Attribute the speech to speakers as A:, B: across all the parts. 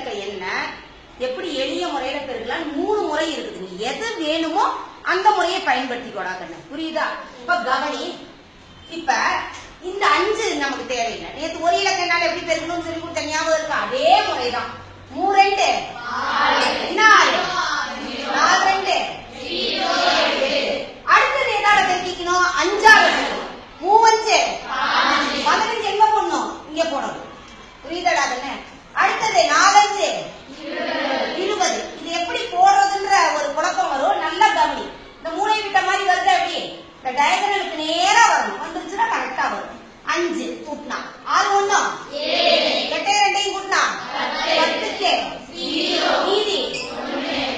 A: இலக்க எண்ண எப்படி எளிய முறையில பெருக்கலாம் 3 முறை இருக்குது. நீ எது வேணுமோ அந்த முறையை பயன்படுத்திக்கோடா கண்ணு, புரியுதா? இப்ப கவனி, இப்ப இந்த 5 நமக்கு தேவையில்லை. நேற்று ஒரு இலக்க எண்ணால எப்படி பெருக்கணும்னு சொல்லி கொடுத்த ஞாபகம் இருக்கா? அதே முறைதான். 3 2 என்ன 4 2 அடுத்தது எதால பெருக்கிக்கணும்? 5ஆல. 3 5 15 எங்க போடணும்? இங்க போடணும், புரியுதடா கண்ணு? அடுத்தது 4 5 20. இது எப்படி போடுறதுன்ற ஒரு குழப்பம் வரும், நல்லா கவனி. இந்த மூளை விட்ட மாதிரி வருது, அப்படி இந்த டயகனலுக்கு நேரா வரணும். வந்துருச்சுன்னா கரெக்டா வரும். 5 கூட்டினா 6 1 8 2 கூட்டினா 10க்கு மீதி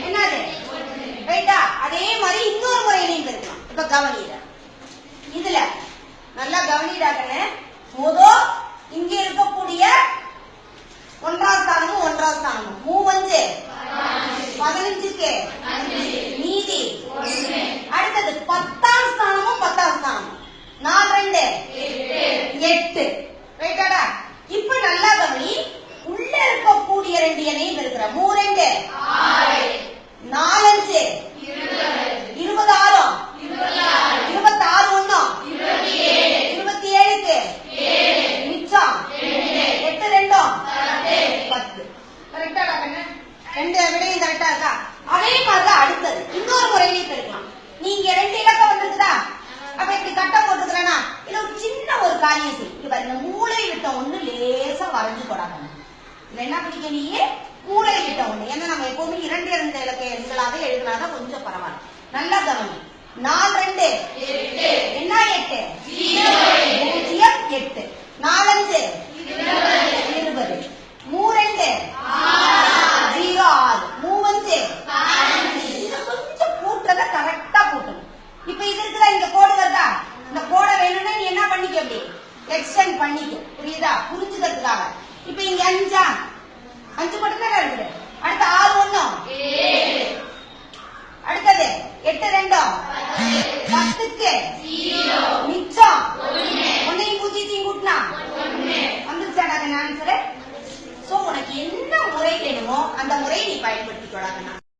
A: என்னது? ரைட்டா? அதே மாதிரி இன்னொரு முறையிலையும் இருக்கலாம். இப்ப கவனிட, இதுல நல்லா கவனிடாக்கன்னு இங்க இருக்கக்கூடிய 1ஆம் ஸ்தானமும் 1ஆம் ஸ்தானமும் 3 5 15க்கு மீதி. அடுத்தது 10ஆம் ஸ்தானமும் 10ஆம் ஸ்தானமும் 4 2 8. ரைட்டாடா? இப்ப நல்லா கவனி, உள்ள இருக்கக்கூடிய 2 எண்ணையும் இருக்கிற 3 2 4 5 26 26 1 27க்கு மிச்சம் 8 2 10. கரெக்டாடா கண்ணு? 2 விடையும் கரெக்டா இருக்கா? அதே மாதிரிதான் அடுத்தது இன்னொரு முறையிலேயே பெருக்கலாம். நீங்க 2 இலக்கம் வந்துருக்குதா? அப்ப இப்படி கட்ட போட்டுக்கிறேன்னா இல்ல ஒரு சின்ன ஒரு காரியம் செய்யும். இப்ப இந்த மூளை விட்ட ஒண்ணு லேசா வரைஞ்சு போடாங்க. இதுல என்ன பண்ணிக்க, நீயே மூளை விட்ட ஒண்ணு. ஏன்னா நம்ம எப்பவுமே 2 2 இலக்க எண்களாக எழுதினாதான் கொஞ்சம் பரவாயில்ல. நல்லா கவனி. 4 2 என்ன 8 0 8 4 5 20 3 2 0 6 3 5 கொஞ்சம் கூட்டத கரெக்டா கூட்டணும். இப்ப இது இருக்கிற இங்க கோடு வருதா? இந்த கோடை வேணும்னா நீ என்ன பண்ணிக்க, அப்படி எக்ஸ்டெண்ட் பண்ணிக்க, புரியுதா? புரிஞ்சுக்கிறதுக்காக. இப்ப இங்க 5